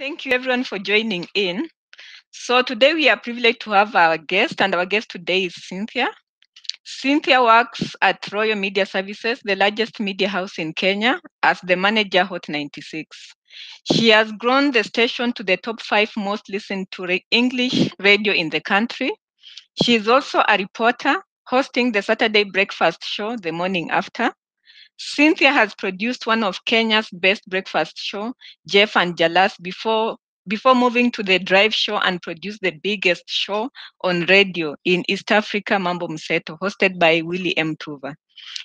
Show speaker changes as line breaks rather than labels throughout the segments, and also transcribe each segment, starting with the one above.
Thank you everyone for joining in. So today we are privileged to have our guest, and our guest today is Cynthia. Cynthia works at Royal Media Services, the largest media house in Kenya, as the manager Hot 96. She has grown the station to the top 5 most listened to English radio in the country. She is also a reporter, hosting the Saturday breakfast show, The Morning After. Cynthia has produced one of Kenya's best breakfast show, Jeff and Jalas, before moving to the Drive show and produced the biggest show on radio in East Africa, Mambo Mseto, hosted by Willie M. Tuva.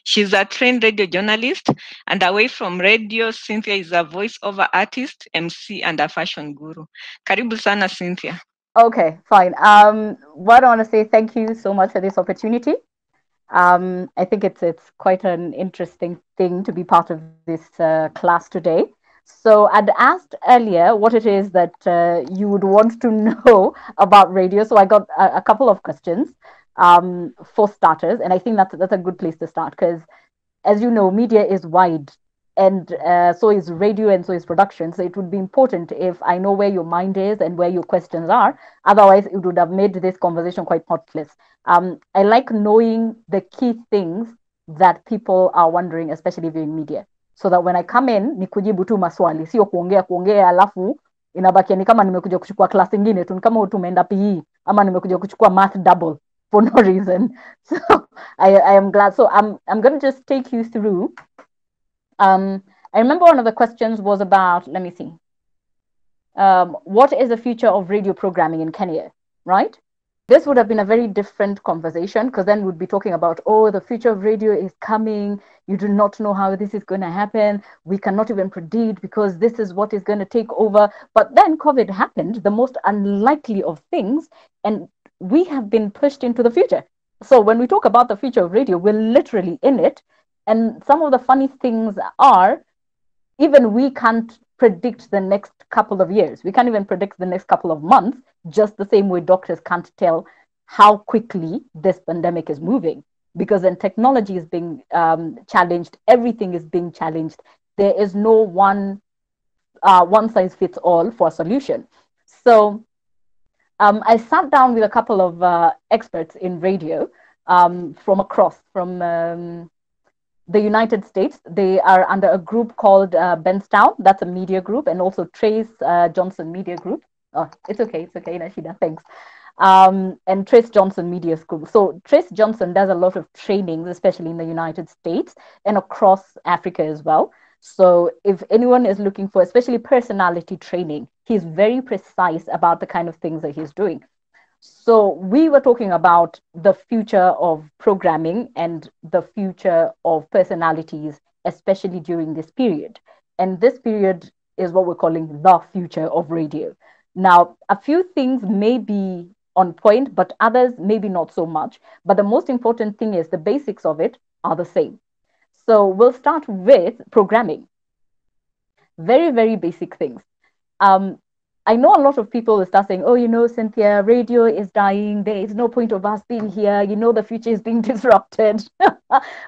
She's a trained radio journalist, and away from radio, Cynthia is a voiceover artist, MC, and a fashion guru. Karibu sana, Cynthia.
Okay, fine. What I want to say, thank you so much for this opportunity. I think it's quite an interesting thing to be part of this class today. So I'd asked earlier what it is that you would want to know about radio. So I got a couple of questions for starters, and I think that's a good place to start because, as you know, media is wide, and so is radio, and so is production. So it would be important if I know where your mind is and where your questions are. Otherwise, it would have made this conversation quite pointless. I like knowing the key things that people are wondering, especially viewing media, so that when I come in ni kujibu tu maswali, sio kuongea alafu inabakia ni kama nimekuja kuchukua class ingine tu, ni kama tumeenda PE ama nimekuja kuchukua math double for no reason. So I am glad. So I'm going to just take you through. I remember one of the questions was about, let me see, what is the future of radio programming in Kenya, right? This would have been a very different conversation because then we'd be talking about, oh, the future of radio is coming. You do not know how this is going to happen. We cannot even predict because this is what is going to take over. But then COVID happened, the most unlikely of things, and we have been pushed into the future. So when we talk about the future of radio, we're literally in it. And some of the funny things are, even we can't predict the next couple of years. We can't even predict the next couple of months, just the same way doctors can't tell how quickly this pandemic is moving. Because then technology is being challenged, everything is being challenged. There is no one size fits all for a solution. So I sat down with a couple of experts in radio from the United States. They are under a group called Benstown. That's a media group, and also Trace Johnson Media Group. Oh, it's okay, Nashida, thanks. And Trace Johnson Media School. So Trace Johnson does a lot of trainings, especially in the United States and across Africa as well. So if anyone is looking for, especially personality training, he's very precise about the kind of things that he's doing. So we were talking about the future of programming and the future of personalities, especially during this period. And this period is what we're calling the future of radio. Now, a few things may be on point, but others maybe not so much. But the most important thing is the basics of it are the same. So we'll start with programming. Very, very basic things. Um, I know a lot of people will start saying, oh, Cynthia, radio is dying. There is no point of us being here. The future is being disrupted.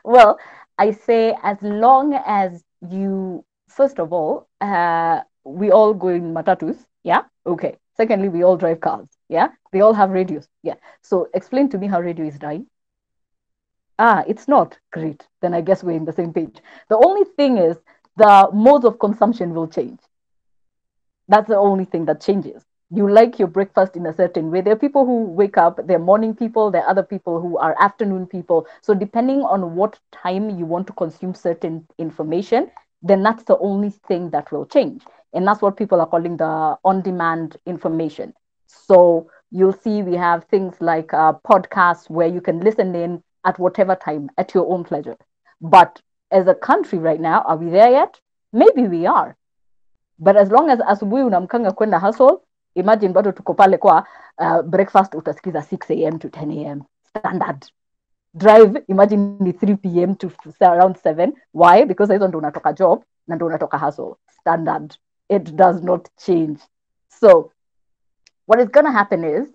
Well, I say, as long as you, first of all, we all go in matatus. Yeah. Okay. Secondly, we all drive cars. Yeah. They all have radios. Yeah. So explain to me how radio is dying. Ah, it's not great. Then I guess we're in the same page. The only thing is the modes of consumption will change. That's the only thing that changes. You like your breakfast in a certain way. There are people who wake up, they're morning people, there are other people who are afternoon people. So, depending on what time you want to consume certain information, then that's the only thing that will change. And that's what people are calling the on demand information. So, you'll see we have things like podcasts where you can listen in at whatever time at your own pleasure. But as a country right now, are we there yet? Maybe we are. But as long as asubuhi unamkanga kwenda hustle, imagine bado tuko pale kwa breakfast utasikiza 6 a.m. to 10 a.m. standard. Drive, imagine ni 3 p.m. to around 7. Why? Because hizo ndo unatoka job na ndo unatoka hustle. Standard. It does not change. So what is going to happen is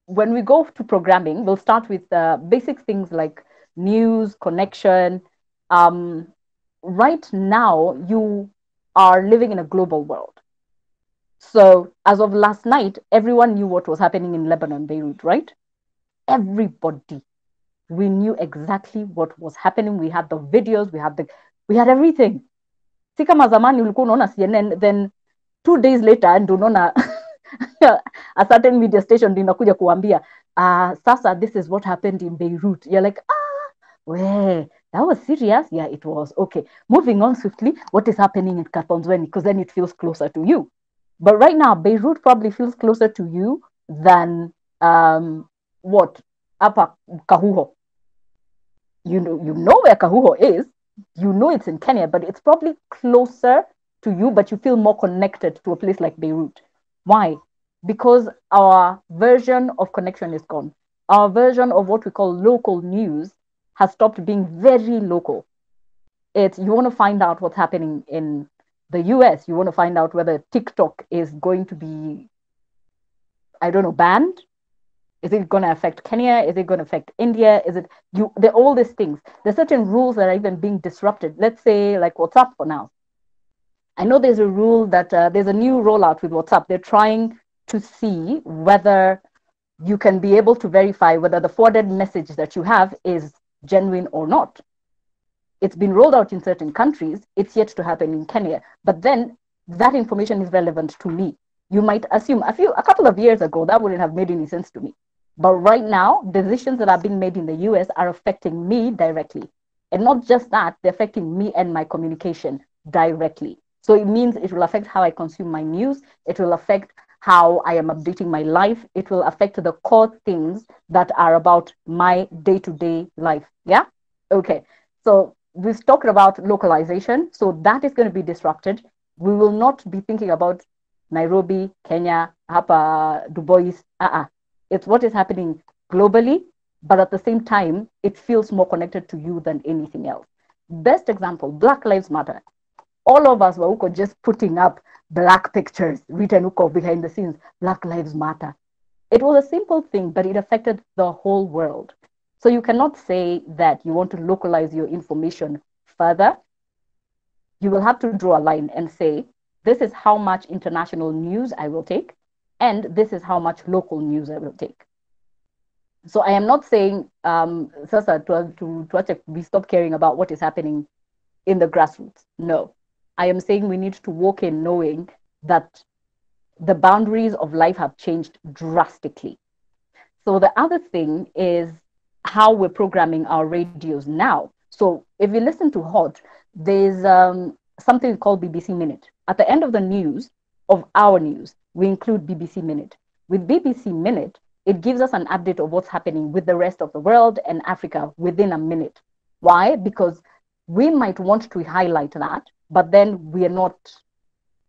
when we go to programming, we'll start with basic things like news, connection. Right now, you are living in a global world. So as of last night, everyone knew what was happening in Lebanon, Beirut, right? Everybody. We knew exactly what was happening. We had the videos, we had everything. Si kama zamani ulikuwa unaona CNN, then 2 days later ndo unaona a certain media station ndio inakuja kuambia sasa this is what happened in Beirut. You're like, where that was serious. Yeah, it was. Okay, moving on swiftly. What is happening in Katonzweni? Because then it feels closer to you. But right now, Beirut probably feels closer to you than what Upper Kahuho. You know where Kahuho is. You know it's in Kenya, but it's probably closer to you, but you feel more connected to a place like Beirut. Why? Because our version of connection is gone. Our version of what we call local news has stopped being very local. It's you want to find out what's happening in the US, you want to find out whether TikTok is going to be, I don't know, banned. Is it going to affect Kenya? Is it going to affect India? Is it you? There all these things. There's certain rules that are even being disrupted. Let's say like WhatsApp for now. I know there's a rule that there's a new rollout with WhatsApp. They're trying to see whether you can be able to verify whether the forwarded message that you have is genuine or not. It's been rolled out in certain countries. It's yet to happen in Kenya. But then that information is relevant to me. You might assume a couple of years ago that wouldn't have made any sense to me. But right now, decisions that are being made in the US are affecting me directly. And not just that, they're affecting me and my communication directly. So it means it will affect how I consume my news. It will affect how I am updating my life. It will affect the core things that are about my day to day life. Yeah? Okay. So we've talked about localization. So that is going to be disrupted. We will not be thinking about Nairobi, Kenya, hapa, Dubois. It's what is happening globally, but at the same time, it feels more connected to you than anything else. Best example, Black Lives Matter. All of us were just putting up black pictures written behind the scenes, Black Lives Matter. It was a simple thing, but it affected the whole world. So you cannot say that you want to localize your information further. You will have to draw a line and say, this is how much international news I will take, and this is how much local news I will take. So I am not saying, Sasa, we stop caring about what is happening in the grassroots. No. I am saying we need to walk in knowing that the boundaries of life have changed drastically. So the other thing is how we're programming our radios now. So if you listen to Hot, there's something called BBC Minute. At the end of the news, of our news, we include BBC Minute. With BBC Minute, it gives us an update of what's happening with the rest of the world and Africa within a minute. Why? Because we might want to highlight that, but then we are not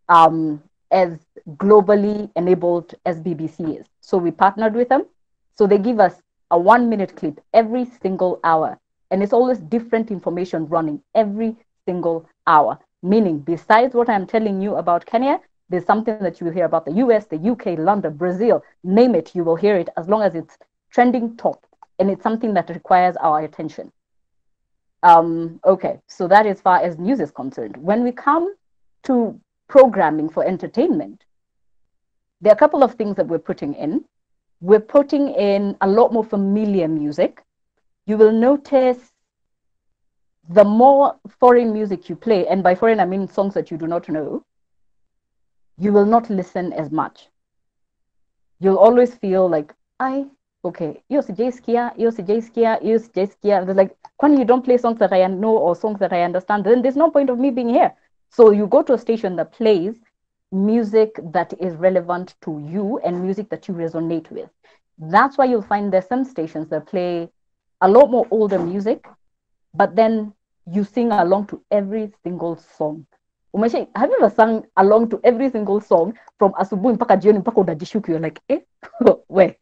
as globally enabled as BBC is. So we partnered with them. So they give us a 1 minute clip every single hour. And it's always different information running every single hour. Meaning, besides what I'm telling you about Kenya, there's something that you will hear about the US, the UK, London, Brazil, name it, you will hear it as long as it's trending top. And it's something that requires our attention. Okay, so that as far as news is concerned. When we come to programming for entertainment, there are a couple of things that we're putting in. We're putting in a lot more familiar music. You will notice the more foreign music you play, and by foreign I mean songs that you do not know, you will not listen as much. You'll always feel like, okay, hiyo sijaisikia, hiyo sijaisikia, hiyo sijaisikia. There's like, when you don't play songs that I know or songs that I understand, then there's no point of me being here. So you go to a station that plays music that is relevant to you and music that you resonate with. That's why you'll find there's some stations that play a lot more older music, but then you sing along to every single song. Have you ever sung along to every single song from asubuhi mpaka jioni mpaka unajishuku? You're like, where?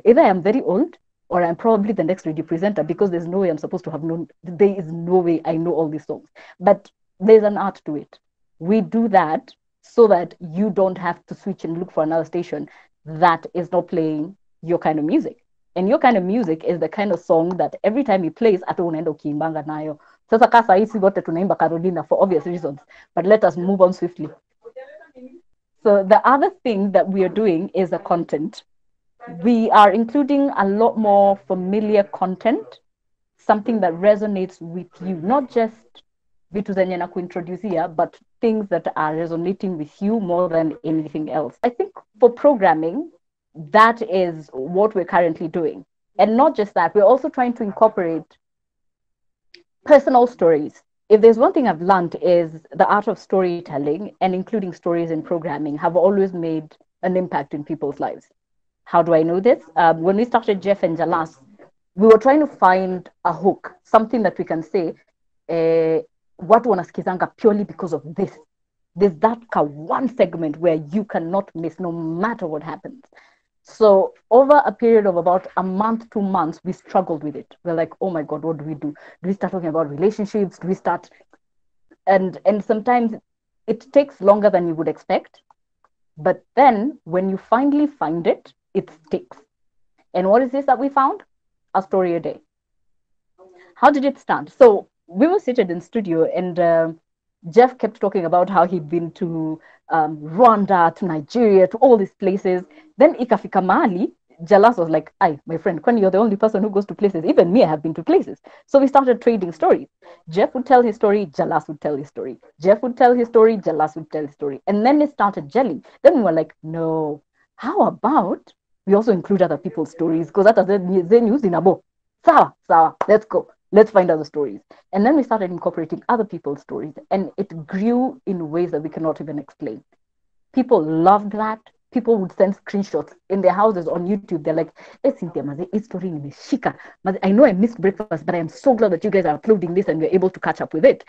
Either I'm very old or I'm probably the next radio presenter, because there's no way I'm supposed to have known. There is no way I know all these songs. But there's an art to it. We do that so that you don't have to switch and look for another station that is not playing your kind of music. And your kind of music is the kind of song that every time he plays, hata unaenda ukiimbanga nayo. Sasa kasa hisi wote tunaimba Carolina for obvious reasons. But let us move on swiftly. So the other thing that we are doing is the content. We are including a lot more familiar content, something that resonates with you, not just vitu zenye na kuintroducia, but things that are resonating with you more than anything else. I think for programming, that is what we're currently doing. And not just that, we're also trying to incorporate personal stories. If there's one thing I've learned is the art of storytelling and including stories in programming have always made an impact in people's lives. How do I know this? When we started Jeff and Jalas, we were trying to find a hook, something that we can say, eh, watu wanasikizanga purely because of this. There's that one segment where you cannot miss no matter what happens. So over a period of about a month, 2 months, we struggled with it. We're like, oh my God, what do we do? Do we start talking about relationships? Do we start and sometimes it takes longer than you would expect. But then when you finally find it, it sticks. And what is this that we found? A story a day. How did it start? So we were seated in studio, and Jeff kept talking about how he'd been to Rwanda, to Nigeria, to all these places. Then ikafika mali, Jalas was like, "Ay, my friend, when you're the only person who goes to places, even me, I have been to places." So we started trading stories. Jeff would tell his story, Jalas would tell his story. Jeff would tell his story, Jalas would tell his story. And then it started gelling. Then we were like, no, how about we also include other people's stories? Because that doesn't news in abo. Sawa, sawa, let's go. Let's find other stories. And then we started incorporating other people's stories, and it grew in ways that we cannot even explain. People loved that. People would send screenshots in their houses on YouTube. They're like, hey, Cynthia, maze, this story in Shika. I know I missed breakfast, but I am so glad that you guys are uploading this and we're able to catch up with it.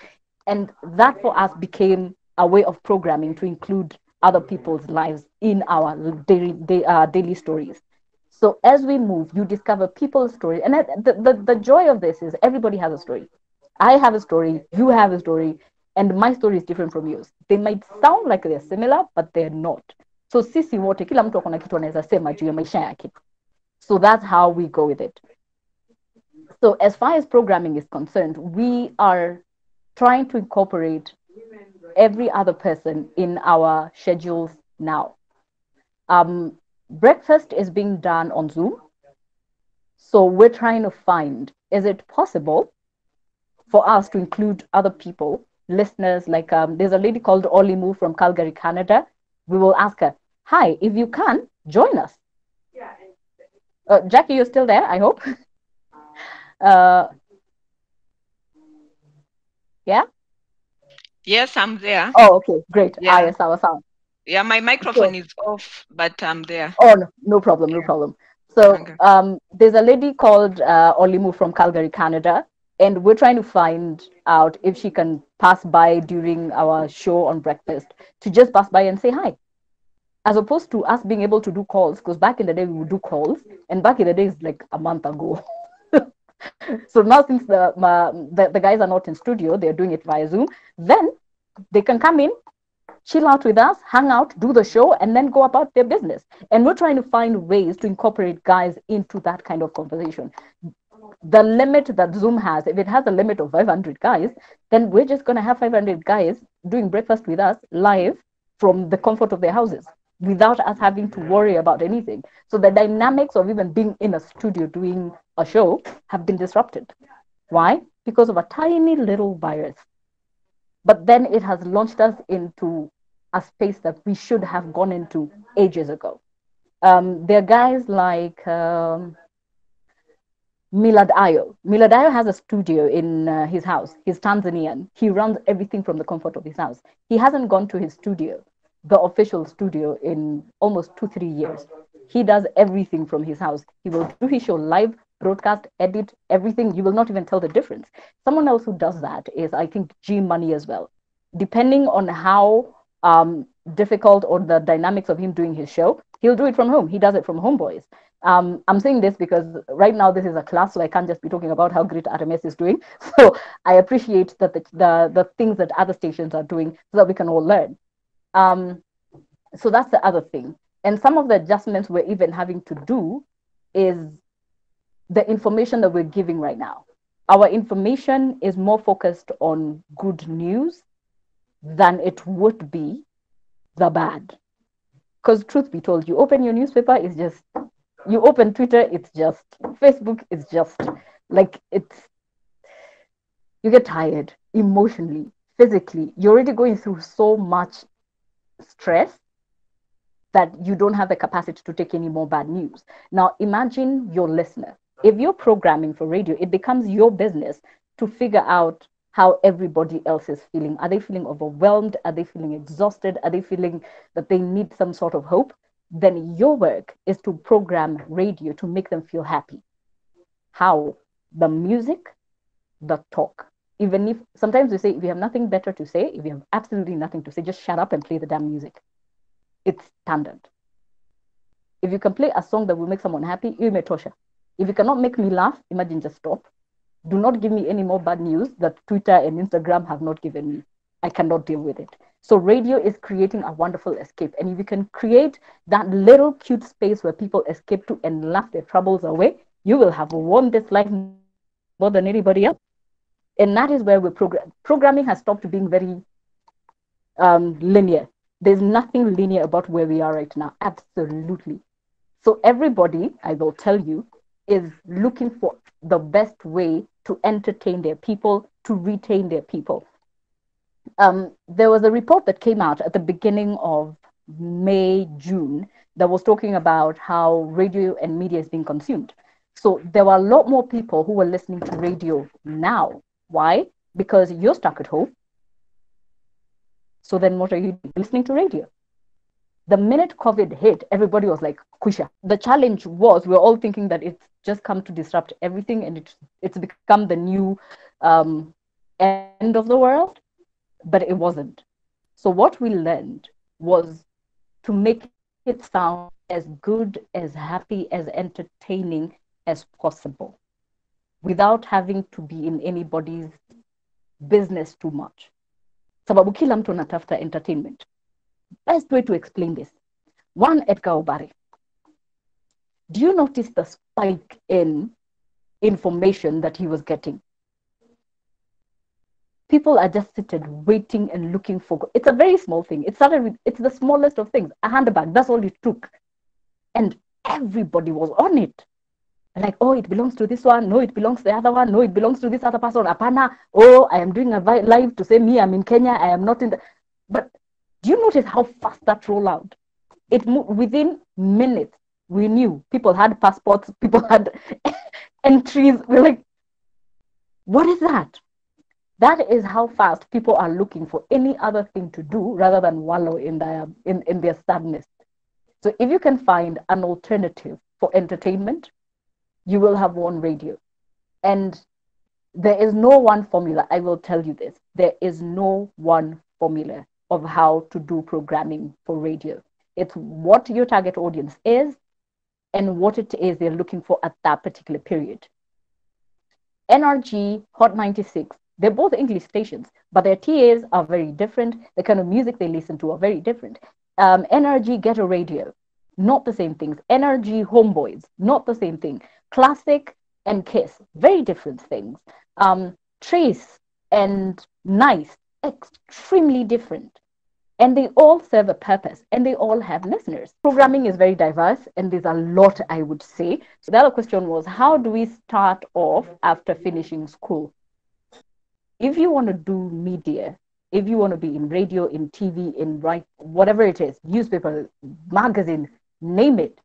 And that for us became a way of programming to include other people's lives in our daily stories. So as we move, you discover people's stories. And the joy of this is everybody has a story. I have a story, you have a story, and my story is different from yours. They might sound like they're similar, but they're not. So sisi wote, kila mtu akona kitu anaweza sema juu ya maisha yake. So that's how we go with it. So as far as programming is concerned, we are trying to incorporate every other person in our schedules now. Breakfast is being done on Zoom. So we're trying to find, is it possible for us to include other people, listeners, like there's a lady called Olimu from Calgary, Canada. We will ask her, hi, if you can, join us. Jackie, you're still there, I hope. uh, yeah?
Yes, I'm there.
Oh, okay, great.
Yeah.
Yes, our sound.
Yeah, my microphone
So,
is off, but I'm there.
oh, no, no problem, no
Yeah.
problem. So
Okay.
there's a lady called Olimu from Calgary, Canada, and we're trying to find out if she can pass by during our show on breakfast to just pass by and say hi, as opposed to us being able to do calls. Because back in the day we would do calls, and back in the day is like a month ago. So now since the guys are not in studio, they're doing it via Zoom. Then they can come in, chill out with us, hang out, do the show, and then go about their business. And we're trying to find ways to incorporate guys into that kind of conversation. The limit that Zoom has, if it has a limit of 500 guys, then we're just going to have 500 guys doing breakfast with us live from the comfort of their houses without us having to worry about anything. So the dynamics of even being in a studio doing a show have been disrupted. Why? Because of a tiny little virus. But then it has launched us into a space that we should have gone into ages ago. There are guys like Milad Ayo. Milad Ayo has a studio in his house. He's Tanzanian. He runs everything from the comfort of his house. He hasn't gone to his studio, the official studio, in almost 2, 3 years. He does everything from his house. He will do his show live, broadcast, edit, everything. You will not even tell the difference. Someone else who does that is, I think, G Money as well. Depending on how difficult or the dynamics of him doing his show, he'll do it from home. He does it from homeboys. I'm saying this because right now this is a class, so I can't just be talking about how great RMS is doing. So I appreciate that the things that other stations are doing so that we can all learn. So that's the other thing. And some of the adjustments we're even having to do is the information that we're giving right now. Our information is more focused on good news than it would be the bad. Because truth be told, you open your newspaper, it's just, you open Twitter, it's just, Facebook, it's just, like, it's, you get tired emotionally, physically. You're already going through so much stress that you don't have the capacity to take any more bad news. Now, imagine your listener. If you're programming for radio, it becomes your business to figure out how everybody else is feeling. Are they feeling overwhelmed? Are they feeling exhausted? Are they feeling that they need some sort of hope? Then your work is to program radio to make them feel happy. How? The music, the talk. Even if sometimes we say, if you have nothing better to say, if you have absolutely nothing to say, just shut up and play the damn music. It's standard. If you can play a song that will make someone happy, you may tosha. If you cannot make me laugh, imagine, just stop. Do not give me any more bad news that Twitter and Instagram have not given me. I cannot deal with it. So radio is creating a wonderful escape. And if you can create that little cute space where people escape to and laugh their troubles away, you will have won this life more than anybody else. And that is where programming has stopped being very linear. There's nothing linear about where we are right now. Absolutely. So everybody, I will tell you, is looking for the best way to entertain their people, to retain their people. There was a report that came out at the beginning of May, June, that was talking about how radio and media is being consumed. So there were a lot more people who were listening to radio now. Why? Because you're stuck at home. So then what are you doing? Listening to radio. The minute COVID hit, everybody was like, Kusha. The challenge was, we're all thinking that it's just come to disrupt everything and it's become the new end of the world, but it wasn't. So what we learned was to make it sound as good, as happy, as entertaining as possible without having to be in anybody's business too much. Sababu kila mtu anatafuta entertainment. Best way to explain this. One, Edgar Obare. Do you notice the spike in information that he was getting? People are just seated waiting and looking for, it's a very small thing. It started with, it's the smallest of things, a handbag. That's all it took. And everybody was on it. Like, oh, it belongs to this one. No, it belongs to the other one. No, it belongs to this other person. Apana. Oh, I am doing a live to say me, I'm in Kenya. I am not in the. But do you notice how fast that rolled out? It moved within minutes. We knew people had passports, people had entries. We're like, what is that? That is how fast people are looking for any other thing to do rather than wallow in their sadness. So if you can find an alternative for entertainment, you will have won radio. And there is no one formula. I will tell you this. There is no one formula of how to do programming for radio. It's what your target audience is and what it is they're looking for at that particular period. NRG, Hot 96, they're both English stations, but their TAs are very different. The kind of music they listen to are very different. NRG Ghetto Radio, not the same things. NRG Homeboys, not the same thing. Classic and Kiss, very different things. Trace and Nice, extremely different. And they all serve a purpose and they all have listeners. Programming is very diverse and there's a lot, I would say. So the other question was, how do we start off after finishing school? If you want to do media, if you want to be in radio, in TV, in whatever it is, newspaper, magazine, name it,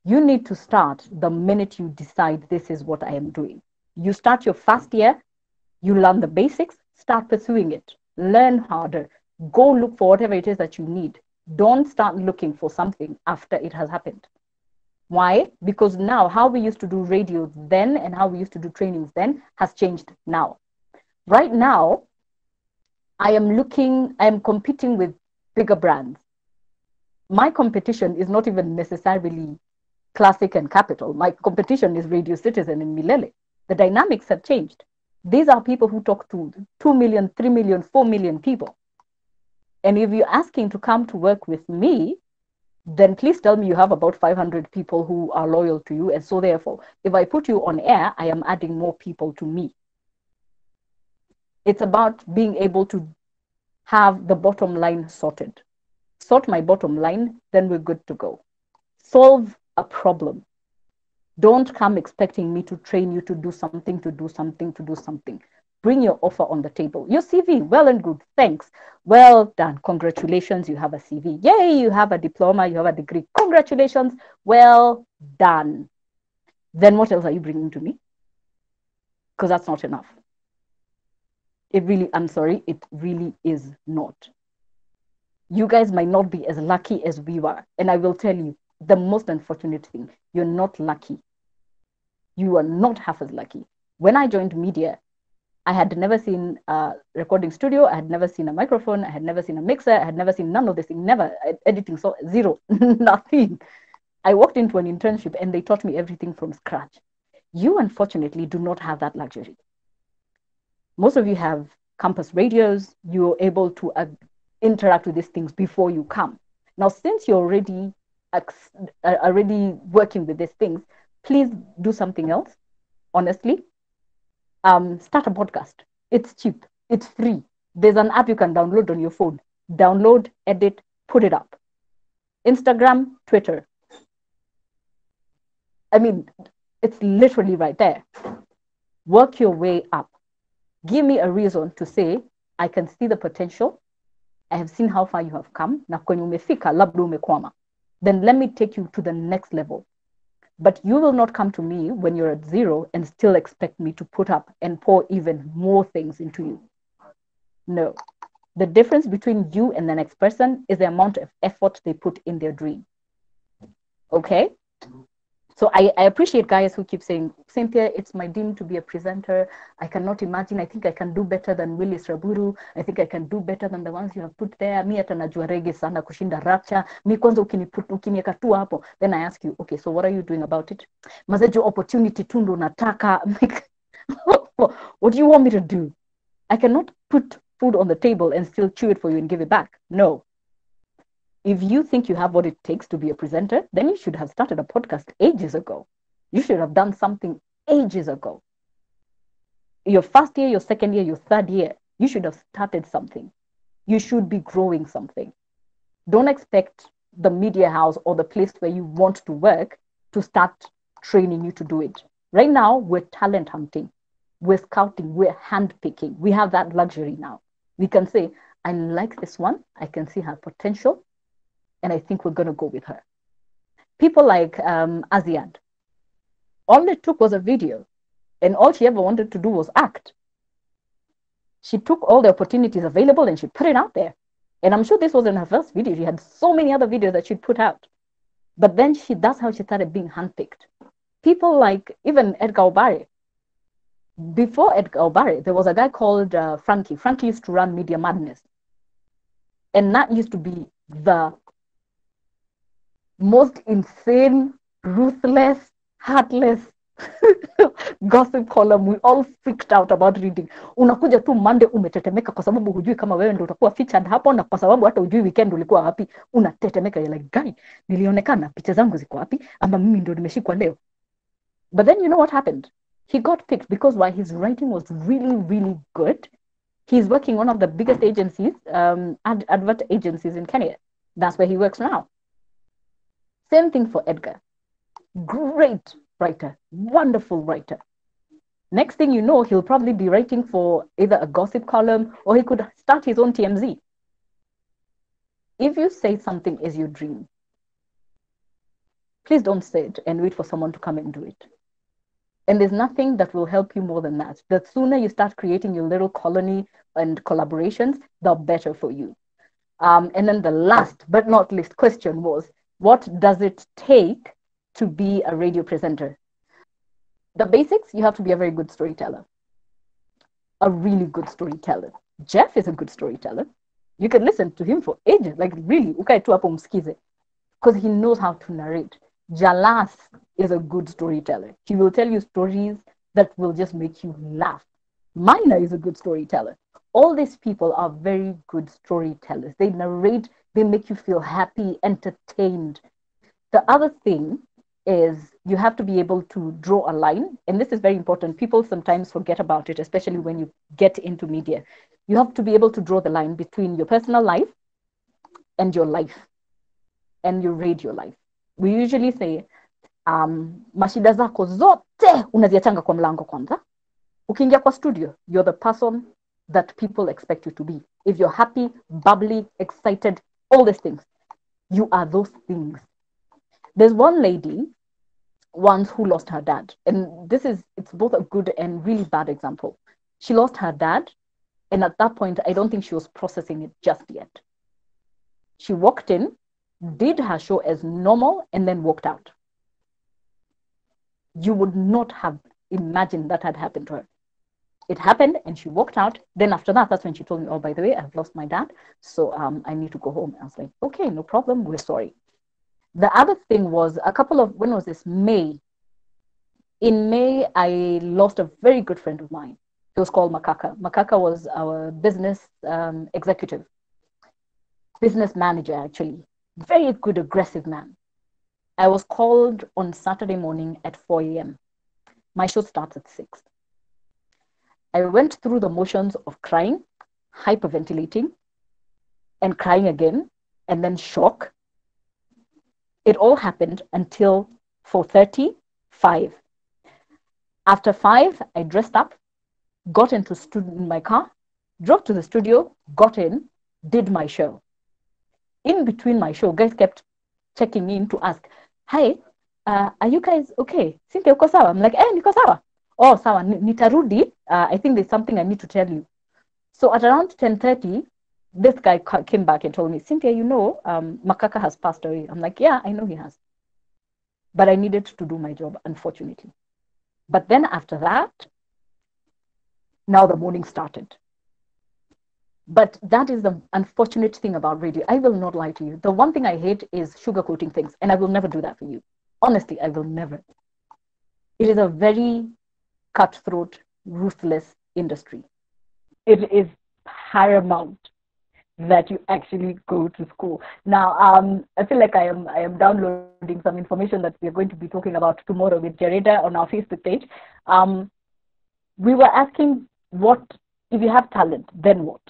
you need to start the minute you decide this is what I am doing. You start your first year, you learn the basics, start pursuing it, learn harder, go look for whatever it is that you need. Don't start looking for something after it has happened. Why? Because now how we used to do radio then and how we used to do trainings then has changed now. Right now, I am competing with bigger brands. My competition is not even necessarily Classic and Capital. My competition is Radio Citizen and Milele. The dynamics have changed. These are people who talk to 2 million, 3 million, 4 million people. And if you're asking to come to work with me, then please tell me you have about 500 people who are loyal to you. And so therefore, if I put you on air, I am adding more people to me. It's about being able to have the bottom line sorted. sort my bottom line, then we're good to go. Solve a problem. Don't come expecting me to train you to do something, to do something, to do something. Bring your offer on the table. Your CV, well and good. Thanks. Well done. Congratulations, you have a CV. Yay, you have a diploma, you have a degree. Congratulations. Well done. Then what else are you bringing to me? Because that's not enough. It really, I'm sorry, it really is not. You guys might not be as lucky as we were. And I will tell you, the most unfortunate thing, you're not lucky. You are not half as lucky. When I joined media, I had never seen a recording studio. I had never seen a microphone. I had never seen a mixer. I had never seen none of this thing. Never editing, so zero, nothing. I walked into an internship and they taught me everything from scratch. You, unfortunately, do not have that luxury. Most of you have campus radios. You're able to interact with these things before you come. Now, since you're already working with these things, please do something else. Honestly, start a podcast. It's cheap. It's free. There's an app you can download on your phone. Download, edit, put it up. Instagram, Twitter. I mean, it's literally right there. Work your way up. Give me a reason to say, I can see the potential. I have seen how far you have come. Na kwenye umefika, labda umekwama. Then let me take you to the next level. But you will not come to me when you're at zero and still expect me to put up and pour even more things into you. No. The difference between you and the next person is the amount of effort they put in their dream. Okay? So I appreciate guys who keep saying, Cynthia, it's my dream to be a presenter. I cannot imagine. I think I can do better than Willis Raburu. I think I can do better than the ones you have put there. Mi hata najua rege sana kushinda Rapture. Mi kwanza ukinieka tu hapo. Then I ask you, okay, so what are you doing about it? Mazejo opportunity tu ndo nataka. What do you want me to do? I cannot put food on the table and still chew it for you and give it back. No. If you think you have what it takes to be a presenter, then you should have started a podcast ages ago. You should have done something ages ago. Your first year, your second year, your third year, you should have started something. You should be growing something. Don't expect the media house or the place where you want to work to start training you to do it. Right now, we're talent hunting, we're scouting, we're handpicking. We have that luxury now. We can say, I like this one, I can see her potential, and I think we're going to go with her. People like Aziad, all it took was a video, and all she ever wanted to do was act. She took all the opportunities available and she put it out there. And I'm sure this wasn't her first video. She had so many other videos that she'd put out. But then that's how she started being handpicked. People like even Edgar Obare. Before Edgar Obare, there was a guy called Frankie. Frankie used to run Media Madness. And that used to be the most insane, ruthless, heartless gossip column we all freaked out about reading. Unakuja tu Monday umetetemeka kwa sababu hujui kama wewe ndio utakuwa featured hapo, na kwa sababu hata hujui weekend ulikuwa wapi, unatetemeka. You're like, guy, nilionekana, picha zangu ziko wapi, ama mimi ndio nimeshikwa leo? But then you know what happened? He got picked because while his writing was really, really good, he's working one of the biggest agencies, advert agencies in Kenya. That's where he works now. Same thing for Edgar. Great writer, wonderful writer. Next thing you know, he'll probably be writing for either a gossip column or he could start his own TMZ. If you say something is your dream, please don't sit and wait for someone to come and do it. And there's nothing that will help you more than that. The sooner you start creating your little colony and collaborations, the better for you. And then the last but not least question was, what does it take to be a radio presenter? The basics, you have to be a very good storyteller. A really good storyteller. Jeff is a good storyteller. You can listen to him for ages, like really, ukae tu hapo msikize, because he knows how to narrate. Jalas is a good storyteller. He will tell you stories that will just make you laugh. Mina is a good storyteller. All these people are very good storytellers. They narrate, they make you feel happy, entertained. The other thing is you have to be able to draw a line. And this is very important. People sometimes forget about it, especially when you get into media. You have to be able to draw the line between your personal life and your life, and you rate your life. We usually say mashida zako zote unaziachanga kwa mlango kwanza. Ukiingia kwa studio, you're the person that people expect you to be. If you're happy, bubbly, excited, all these things, you are those things. There's one lady once who lost her dad, and it's both a good and really bad example. She lost her dad, and at that point, I don't think she was processing it just yet. She walked in, did her show as normal, and then walked out. You would not have imagined that had happened to her. It happened, and she walked out. Then after that, that's when she told me, oh, by the way, I've lost my dad, so I need to go home. I was like, okay, no problem, we're sorry. The other thing was when was this? May. In May, I lost a very good friend of mine. He was called Makaka. Makaka was our business executive, business manager, actually. Very good, aggressive man. I was called on Saturday morning at 4 a.m. My show starts at 6. I went through the motions of crying, hyperventilating, and crying again, and then shock. It all happened until 4:30, 5. After 5, I dressed up, got into in my car, drove to the studio, got in, did my show. In between my show, guys kept checking in to ask, hi, are you guys okay? Cynthia, uko sawa? I'm like, niko sawa. Oh, sawa, nitarudi. I think there's something I need to tell you. So at around 10:30, this guy came back and told me, Cynthia, Makaka has passed away. I'm like, yeah, I know he has. But I needed to do my job, unfortunately. But then after that, now the morning started. But that is the unfortunate thing about radio. I will not lie to you. The one thing I hate is sugarcoating things, and I will never do that for you. Honestly, I will never. It is a very cutthroat, ruthless industry. It is paramount that you actually go to school. Now, I feel like I am downloading some information that we're going to be talking about tomorrow with Jareda on our Facebook page. We were asking, what if you have talent, then what?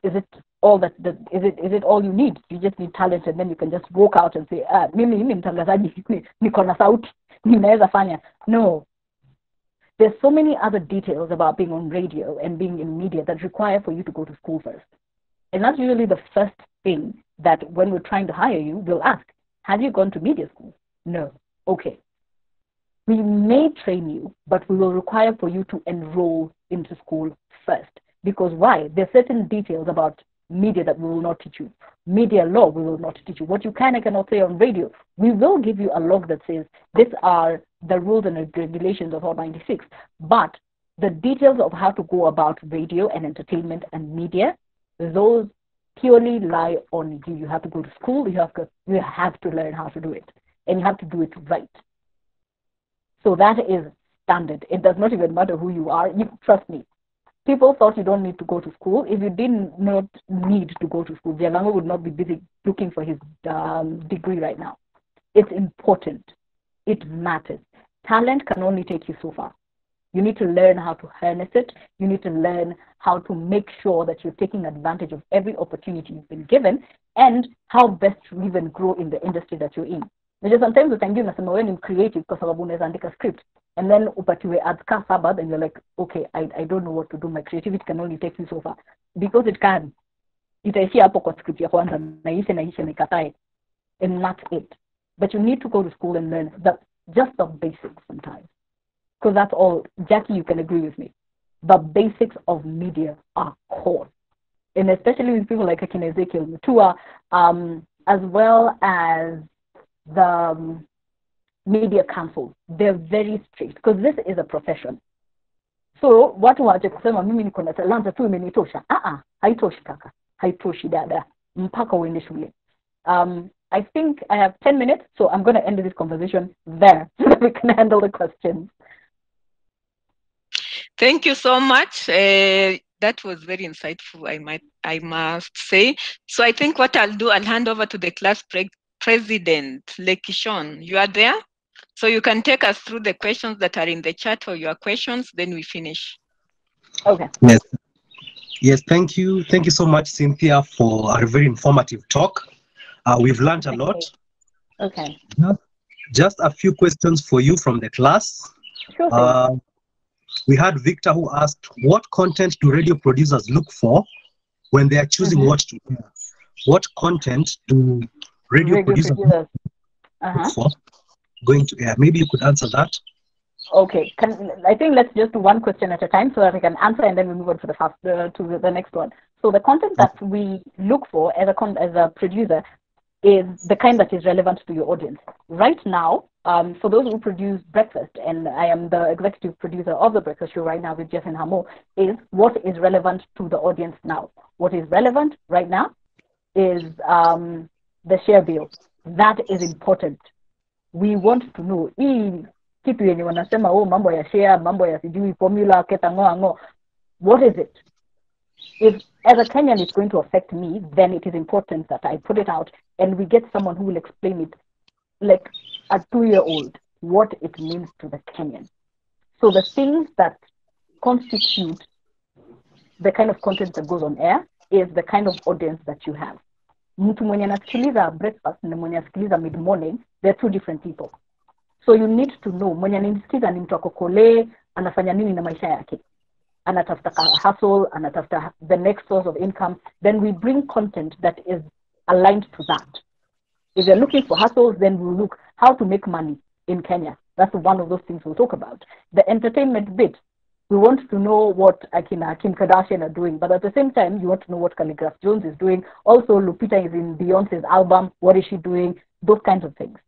Is it all is it all you need? You just need talent, and then you can just walk out and say, mimi mtangazaji, niko na sauti, ninaweza fanya. No. There's so many other details about being on radio and being in media that require for you to go to school first. And that's usually the first thing that when we're trying to hire you, we'll ask, have you gone to media school? No. Okay. We may train you, but we will require for you to enroll into school first. Because why? There are certain details about media that we will not teach you. Media law, we will not teach you. What you can and cannot say on radio, we will give you a log that says, these are the rules and regulations of 496. But the details of how to go about radio and entertainment and media, those purely lie on you. You have to go to school. You have to learn how to do it. And you have to do it right. So that is standard. It does not even matter who you are. Trust me. People thought you don't need to go to school. If you did not need to go to school, Jalango would not be busy looking for his degree right now. It's important. It matters. Talent can only take you so far. You need to learn how to harness it. You need to learn how to make sure that you're taking advantage of every opportunity you've been given and how best to even grow in the industry that you're in. Because sometimes utaingia unasema wewe ni creative kwa sababu unaweza andika script and then upatiwe ads ka saba, then you're like, okay, I don't know what to do. My creativity can only take you so far. Because it can. Itaishia hapo kwa script ya kwanza na ikatae. And that's it. But you need to go to school and learn just the basics sometimes. Because that's all. Jackie, you can agree with me. The basics of media are core. And especially with people like Akina Ezekiel Mutua, as well as the media council, they're very strict because this is a profession. So watu waje kusema mimi niko na talanta tu imenitosha. Haitoshi kaka. Haitoshi dada. Mpaka uende shule. I think I have 10 minutes, so I'm going to end this conversation there so that we can handle the questions.
Thank you so much. That was very insightful, I must say. So I think what I'll do, I'll hand over to the class president, Lekishon. You are there? So you can take us through the questions that are in the chat or your questions, then we finish.
Okay.
Yes, thank you. Thank you so much, Cynthia, for a very informative talk. We've learned a lot.
Okay. Okay.
Just a few questions for you from the class.
Sure thing.
Uh, we had Victor who asked, what content do radio producers look for when they are choosing what to air? What content do radio
Radio
producers
producers.
look for going to air? Maybe you could answer that.
Okay. I think let's just do one question at a time so that I can answer, and then we move on to the next one. So the content that we look for as a producer is the kind that is relevant to your audience. Right now, for those who produce breakfast, and I am the executive producer of the breakfast show right now with Jeff and Hamo, is what is relevant to the audience now. What is relevant right now is the share bill. That is important. We want to know kitu yenye wanasema mambo ya share, mambo ya sijui formula keta ngo. What is it? If as a Kenyan it's going to affect me, then it is important that I put it out and we get someone who will explain it like a 2-year-old, what it means to the Kenyan. So the things that constitute the kind of content that goes on air is the kind of audience that you have. Mtu mwenye anasikiliza breakfast na mwenye anasikiliza mid morning, they're two different people. So you need to know mwenye ananisikiza ni mtu akokole, anafanya nini na maisha yake. Anatafuta hustle, anatafuta the next source of income, then we bring content that is aligned to that. If you're looking for hustles, then we'll look how to make money in Kenya. That's one of those things we'll talk about. The entertainment bit, we want to know what Kim Kardashian are doing, but at the same time, you want to know what Calligraph Jones is doing. Also, Lupita is in Beyonce's album. What is she doing? Those kinds of things.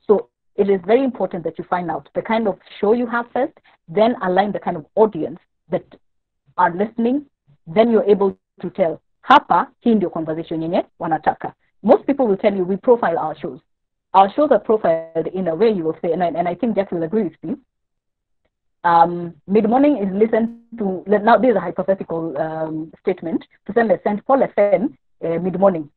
So it is very important that you find out the kind of show you have first, then align the kind of audience that are listening, then you're able to tell, hapa, hii ndio conversation yenye wanataka. Most people will tell you, we profile our shows. Our shows are profiled in a way you will say, and I think Jeff will agree with you. Mid-morning is listened to, now this is a hypothetical statement, to send a St. Paul FM, mid-morning,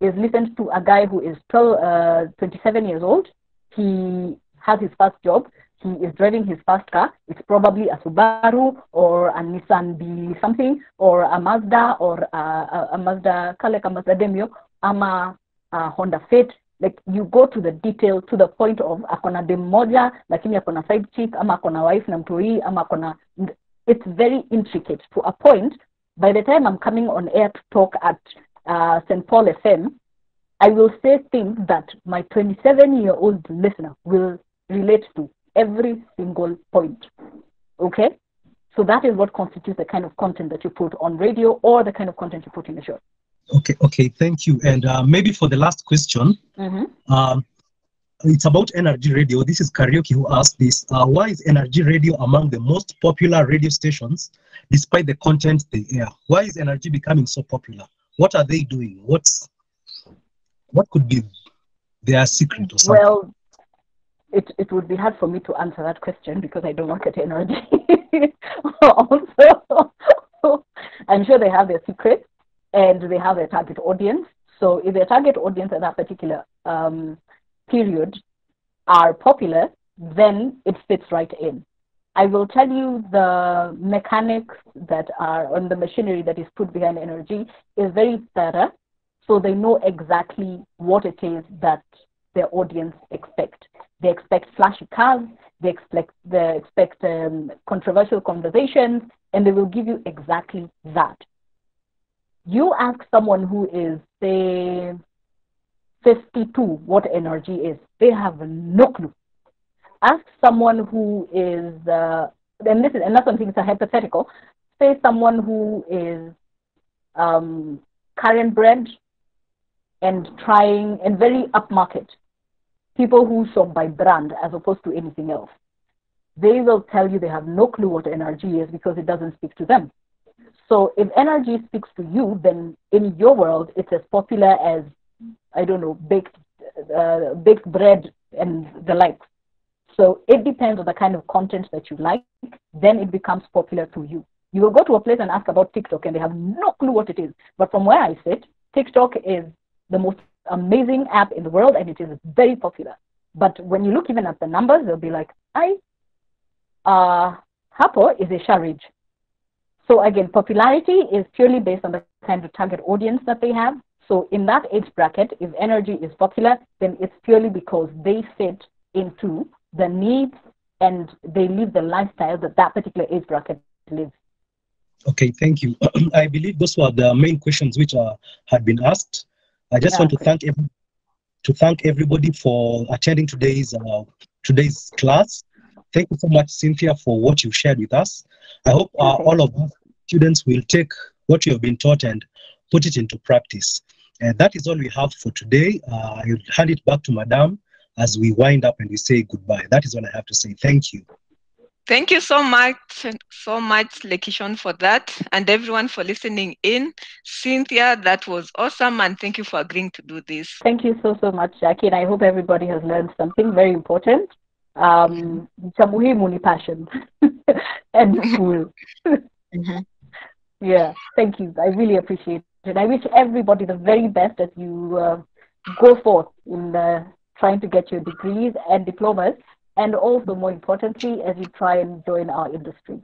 is listened to a guy who is 27 years old. He has his first job. He is driving his first car. It's probably a Subaru or a Nissan B something or a Mazda or a Mazda Demio, ama a Honda Fit. Like you go to the detail to the point of akona dem moja, lakini akona side chick, ama akona wife na mtoi, ama akona. It's very intricate to a point. By the time I'm coming on air to talk at St. Paul FM, I will say things that my 27-year-old listener will relate to. Every single point. Okay? So that is what constitutes the kind of content that you put on radio or the kind of content you put in the show.
Okay, thank you. And maybe for the last question, it's about NRG Radio. This is Karaoke who asked this. Why is NRG Radio among the most popular radio stations despite the content they air? Why is NRG becoming so popular? What are they doing? What could be their secret or something?
Well, it would be hard for me to answer that question because I don't work at NRG. Also, I'm sure they have their secrets and they have their target audience. So if their target audience at that particular period are popular, then it fits right in. I will tell you the mechanics that are on the machinery that is put behind NRG is very thorough. So they know exactly what it is that their audience expect. They expect flashy cars, they expect controversial conversations, and they will give you exactly that. You ask someone who is, say, 52 what energy is, they have no clue. Ask someone who is, and that's something it's a hypothetical, say someone who is current bred and trying, and very upmarket. People who shop by brand as opposed to anything else. They will tell you they have no clue what NRG is because it doesn't speak to them. So if NRG speaks to you, then in your world, it's as popular as, I don't know, baked bread and the likes. So it depends on the kind of content that you like, then it becomes popular to you. You will go to a place and ask about TikTok and they have no clue what it is. But from where I sit, TikTok is the most amazing app in the world and it is very popular. But when you look even at the numbers, they'll be like, Hapo is a charade. So again, popularity is purely based on the kind of target audience that they have. So in that age bracket, if energy is popular, then it's purely because they fit into the needs and they live the lifestyle that that particular age bracket lives.
Okay, thank you. I believe those were the main questions which had been asked. I just want
Okay.
to thank everybody for attending today's class. Thank you so much, Cynthia, for what you shared with us. I hope
Okay.
all of us students will take what you have been taught and put it into practice. And that is all we have for today. I'll hand it back to Madame as we wind up and we say goodbye. That is all I have to say. Thank you.
Thank you so much, Lekishon, for that, and everyone for listening in. Cynthia, that was awesome, and thank you for agreeing to do this.
Thank you so much, Jackie, and I hope everybody has learned something very important. Cha muhimu ni passion and school. Yeah, thank you. I really appreciate it. I wish everybody the very best as you go forth in trying to get your degrees and diplomas, and also more importantly, as you try and join our industry.